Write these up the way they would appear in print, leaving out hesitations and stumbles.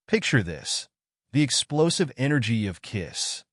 Picture this: the explosive energy of Kiss,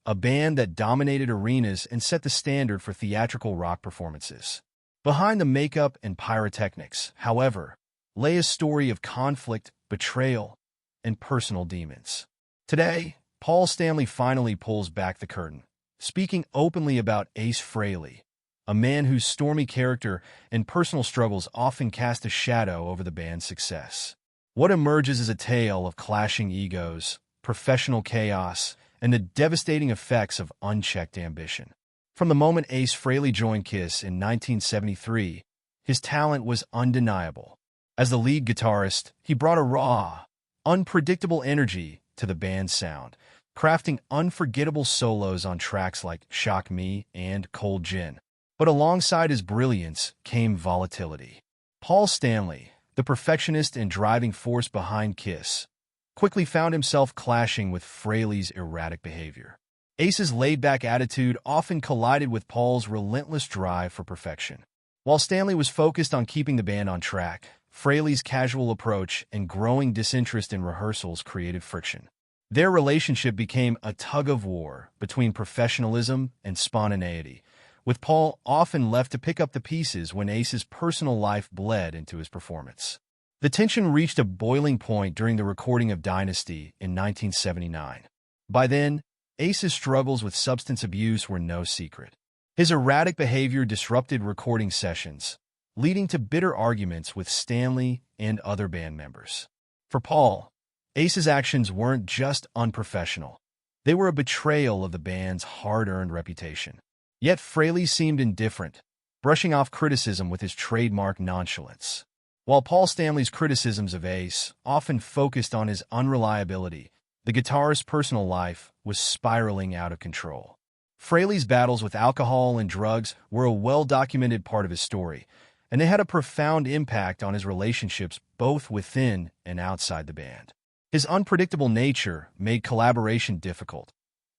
a band that dominated arenas and set the standard for theatrical rock performances. Behind the makeup and pyrotechnics, however, lay a story of conflict, betrayal, and personal demons. Today, Paul Stanley finally pulls back the curtain, speaking openly about Ace Frehley, a man whose stormy character and personal struggles often cast a shadow over the band's success. What emerges is a tale of clashing egos, professional chaos, and the devastating effects of unchecked ambition. From the moment Ace Frehley joined Kiss in 1973, his talent was undeniable. As the lead guitarist, he brought a raw, unpredictable energy to the band's sound, crafting unforgettable solos on tracks like Shock Me and Cold Gin. But alongside his brilliance came volatility. Paul Stanley, the perfectionist and driving force behind Kiss, quickly found himself clashing with Frehley's erratic behavior. Ace's laid-back attitude often collided with Paul's relentless drive for perfection. While Stanley was focused on keeping the band on track, Frehley's casual approach and growing disinterest in rehearsals created friction. Their relationship became a tug-of-war between professionalism and spontaneity, with Paul often left to pick up the pieces when Ace's personal life bled into his performance. The tension reached a boiling point during the recording of Dynasty in 1979. By then, Ace's struggles with substance abuse were no secret. His erratic behavior disrupted recording sessions, leading to bitter arguments with Stanley and other band members. For Paul, Ace's actions weren't just unprofessional. They were a betrayal of the band's hard-earned reputation. Yet Frehley seemed indifferent, brushing off criticism with his trademark nonchalance. While Paul Stanley's criticisms of Ace often focused on his unreliability, the guitarist's personal life was spiraling out of control. Frehley's battles with alcohol and drugs were a well-documented part of his story, and they had a profound impact on his relationships both within and outside the band. His unpredictable nature made collaboration difficult,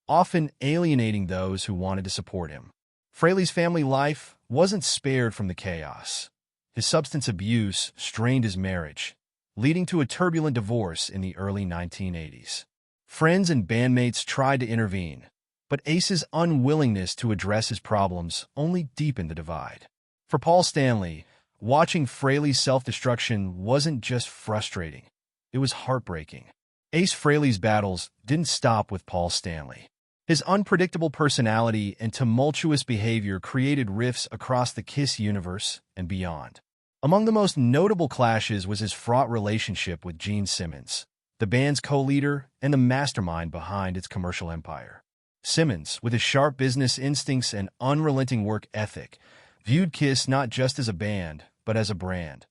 often alienating those who wanted to support him. Frehley's family life wasn't spared from the chaos. His substance abuse strained his marriage, leading to a turbulent divorce in the early 1980s. Friends and bandmates tried to intervene, but Ace's unwillingness to address his problems only deepened the divide. For Paul Stanley, watching Frehley's self-destruction wasn't just frustrating, it was heartbreaking. Ace Frehley's battles didn't stop with Paul Stanley. His unpredictable personality and tumultuous behavior created rifts across the Kiss universe and beyond. Among the most notable clashes was his fraught relationship with Gene Simmons, the band's co-leader and the mastermind behind its commercial empire. Simmons, with his sharp business instincts and unrelenting work ethic, viewed Kiss not just as a band, but as a brand,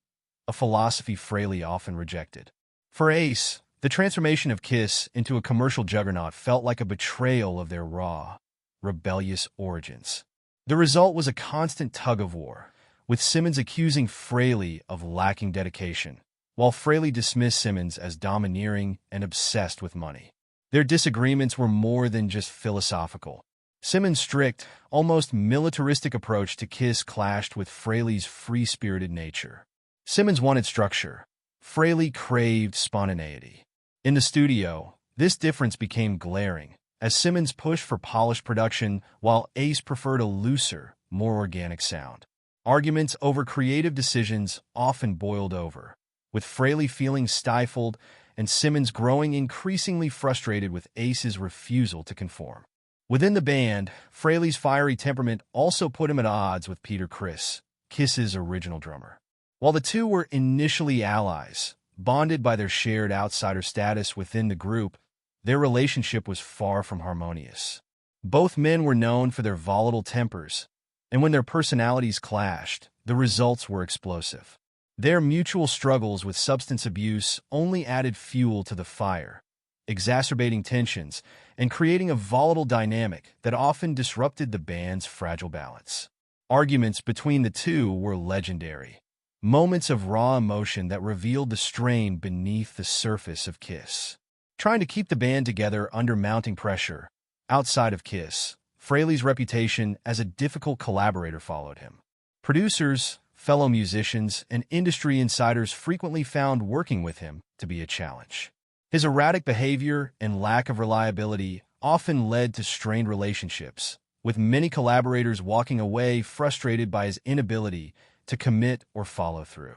a philosophy Frehley often rejected. For Ace, the transformation of Kiss into a commercial juggernaut felt like a betrayal of their raw, rebellious origins. The result was a constant tug-of-war, with Simmons accusing Frehley of lacking dedication, while Frehley dismissed Simmons as domineering and obsessed with money. Their disagreements were more than just philosophical. Simmons' strict, almost militaristic approach to Kiss clashed with Frehley's free-spirited nature. Simmons wanted structure. Frehley craved spontaneity. In the studio, this difference became glaring, as Simmons pushed for polished production while Ace preferred a looser, more organic sound. Arguments over creative decisions often boiled over, with Frehley feeling stifled and Simmons growing increasingly frustrated with Ace's refusal to conform. Within the band, Frehley's fiery temperament also put him at odds with Peter Criss, Kiss's original drummer. While the two were initially allies, bonded by their shared outsider status within the group, their relationship was far from harmonious. Both men were known for their volatile tempers, and when their personalities clashed, the results were explosive. Their mutual struggles with substance abuse only added fuel to the fire, exacerbating tensions and creating a volatile dynamic that often disrupted the band's fragile balance. Arguments between the two were legendary, moments of raw emotion that revealed the strain beneath the surface of Kiss. Trying to keep the band together under mounting pressure, outside of Kiss, Frehley's reputation as a difficult collaborator followed him. Producers, fellow musicians, and industry insiders frequently found working with him to be a challenge. His erratic behavior and lack of reliability often led to strained relationships, with many collaborators walking away frustrated by his inability to commit or follow through.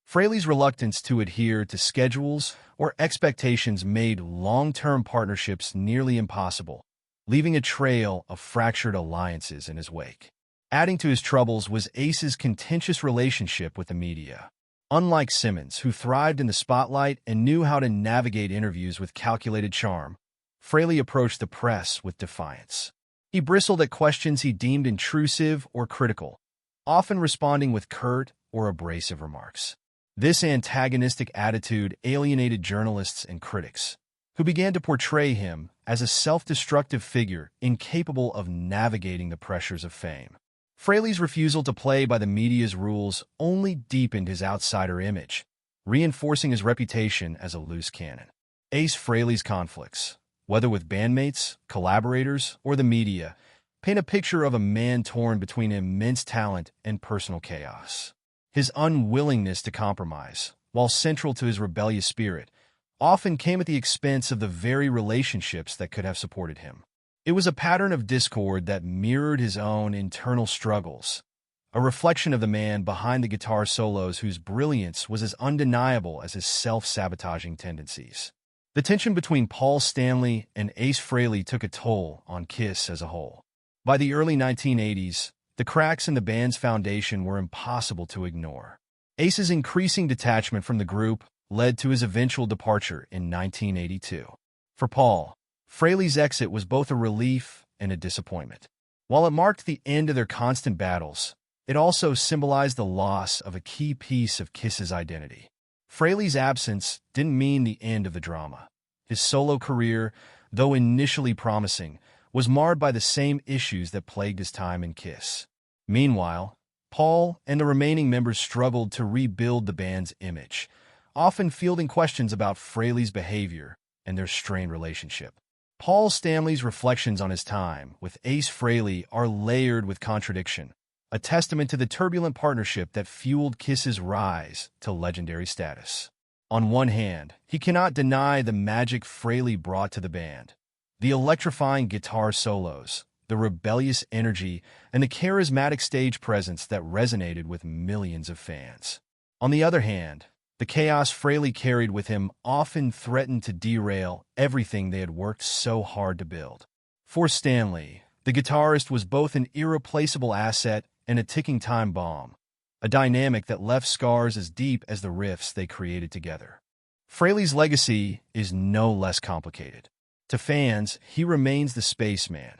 Frehley's reluctance to adhere to schedules or expectations made long-term partnerships nearly impossible, leaving a trail of fractured alliances in his wake. Adding to his troubles was Ace's contentious relationship with the media. Unlike Simmons, who thrived in the spotlight and knew how to navigate interviews with calculated charm, Frehley approached the press with defiance. He bristled at questions he deemed intrusive or critical, often responding with curt or abrasive remarks. This antagonistic attitude alienated journalists and critics, who began to portray him as a self-destructive figure incapable of navigating the pressures of fame. Frehley's refusal to play by the media's rules only deepened his outsider image, reinforcing his reputation as a loose cannon. Ace Frehley's conflicts, whether with bandmates, collaborators, or the media, paint a picture of a man torn between immense talent and personal chaos. His unwillingness to compromise, while central to his rebellious spirit, often came at the expense of the very relationships that could have supported him. It was a pattern of discord that mirrored his own internal struggles, a reflection of the man behind the guitar solos whose brilliance was as undeniable as his self-sabotaging tendencies. The tension between Paul Stanley and Ace Frehley took a toll on Kiss as a whole. By the early 1980s, the cracks in the band's foundation were impossible to ignore. Ace's increasing detachment from the group led to his eventual departure in 1982. For Paul, Frehley's exit was both a relief and a disappointment. While it marked the end of their constant battles, it also symbolized the loss of a key piece of Kiss's identity. Frehley's absence didn't mean the end of the drama. His solo career, though initially promising, was marred by the same issues that plagued his time in Kiss. Meanwhile, Paul and the remaining members struggled to rebuild the band's image, often fielding questions about Frehley's behavior and their strained relationship. Paul Stanley's reflections on his time with Ace Frehley are layered with contradiction, a testament to the turbulent partnership that fueled Kiss's rise to legendary status. On one hand, he cannot deny the magic Frehley brought to the band. The electrifying guitar solos, the rebellious energy, and the charismatic stage presence that resonated with millions of fans. On the other hand, the chaos Frehley carried with him often threatened to derail everything they had worked so hard to build. For Stanley, the guitarist was both an irreplaceable asset and a ticking time bomb, a dynamic that left scars as deep as the riffs they created together. Frehley's legacy is no less complicated. To fans, he remains the spaceman,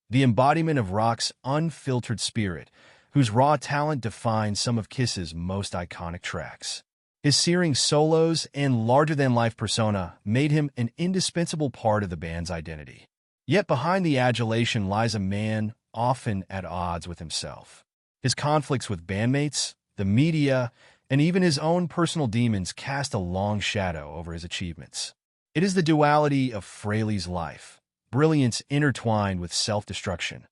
the embodiment of rock's unfiltered spirit, whose raw talent defines some of Kiss's most iconic tracks. His searing solos and larger-than-life persona made him an indispensable part of the band's identity. Yet behind the adulation lies a man often at odds with himself. His conflicts with bandmates, the media, and even his own personal demons cast a long shadow over his achievements. It is the duality of Frehley's life, brilliance intertwined with self-destruction,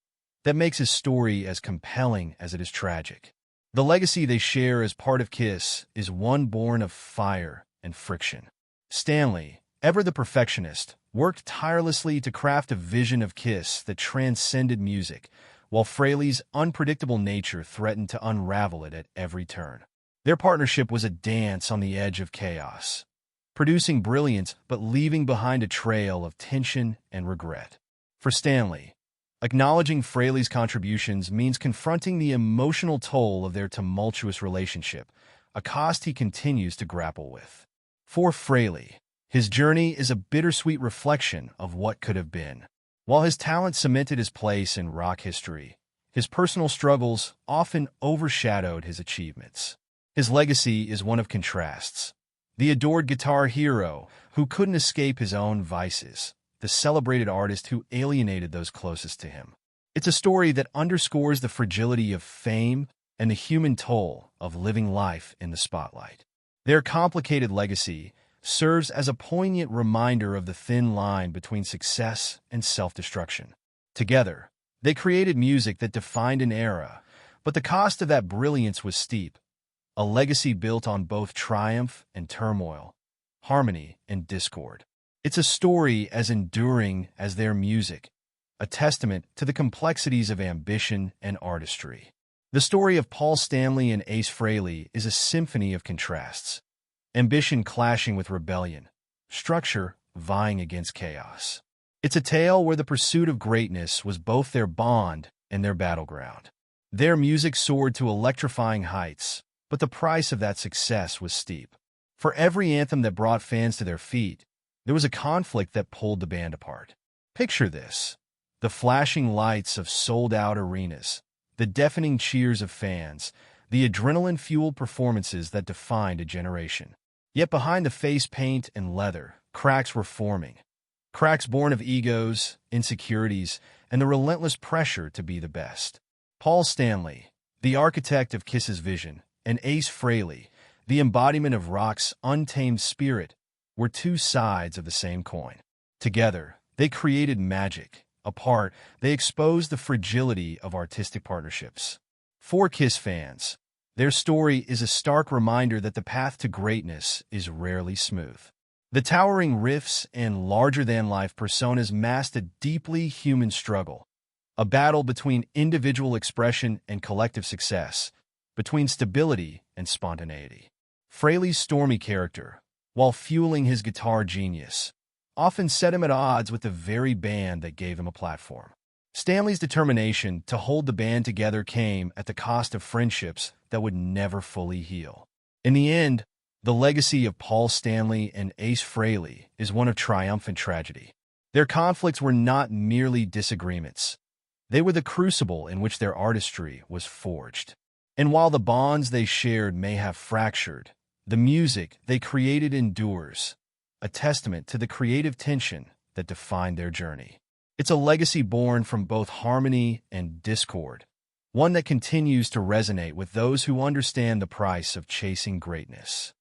that makes his story as compelling as it is tragic. The legacy they share as part of Kiss is one born of fire and friction. Stanley, ever the perfectionist, worked tirelessly to craft a vision of Kiss that transcended music, while Frehley's unpredictable nature threatened to unravel it at every turn. Their partnership was a dance on the edge of chaos, producing brilliance but leaving behind a trail of tension and regret. For Stanley, acknowledging Frehley's contributions means confronting the emotional toll of their tumultuous relationship, a cost he continues to grapple with. For Frehley, his journey is a bittersweet reflection of what could have been. While his talent cemented his place in rock history, his personal struggles often overshadowed his achievements. His legacy is one of contrasts. The adored guitar hero who couldn't escape his own vices, the celebrated artist who alienated those closest to him. It's a story that underscores the fragility of fame and the human toll of living life in the spotlight. Their complicated legacy serves as a poignant reminder of the thin line between success and self-destruction. Together, they created music that defined an era, but the cost of that brilliance was steep, a legacy built on both triumph and turmoil, harmony and discord. It's a story as enduring as their music, a testament to the complexities of ambition and artistry. The story of Paul Stanley and Ace Frehley is a symphony of contrasts, ambition clashing with rebellion, structure vying against chaos. It's a tale where the pursuit of greatness was both their bond and their battleground. Their music soared to electrifying heights, but the price of that success was steep. For every anthem that brought fans to their feet, there was a conflict that pulled the band apart. Picture this: the flashing lights of sold-out arenas, the deafening cheers of fans, the adrenaline-fueled performances that defined a generation. Yet behind the face paint and leather, cracks were forming. Cracks born of egos, insecurities, and the relentless pressure to be the best. Paul Stanley, the architect of Kiss's vision, and Ace Frehley, the embodiment of rock's untamed spirit, were two sides of the same coin. Together, they created magic. Apart, they exposed the fragility of artistic partnerships. For Kiss fans, their story is a stark reminder that the path to greatness is rarely smooth. The towering riffs and larger-than-life personas masked a deeply human struggle, a battle between individual expression and collective success, between stability and spontaneity. Frehley's stormy character, while fueling his guitar genius, often set him at odds with the very band that gave him a platform. Stanley's determination to hold the band together came at the cost of friendships that would never fully heal. In the end, the legacy of Paul Stanley and Ace Frehley is one of triumphant tragedy. Their conflicts were not merely disagreements. They were the crucible in which their artistry was forged. And while the bonds they shared may have fractured, the music they created endures, a testament to the creative tension that defined their journey. It's a legacy born from both harmony and discord, one that continues to resonate with those who understand the price of chasing greatness.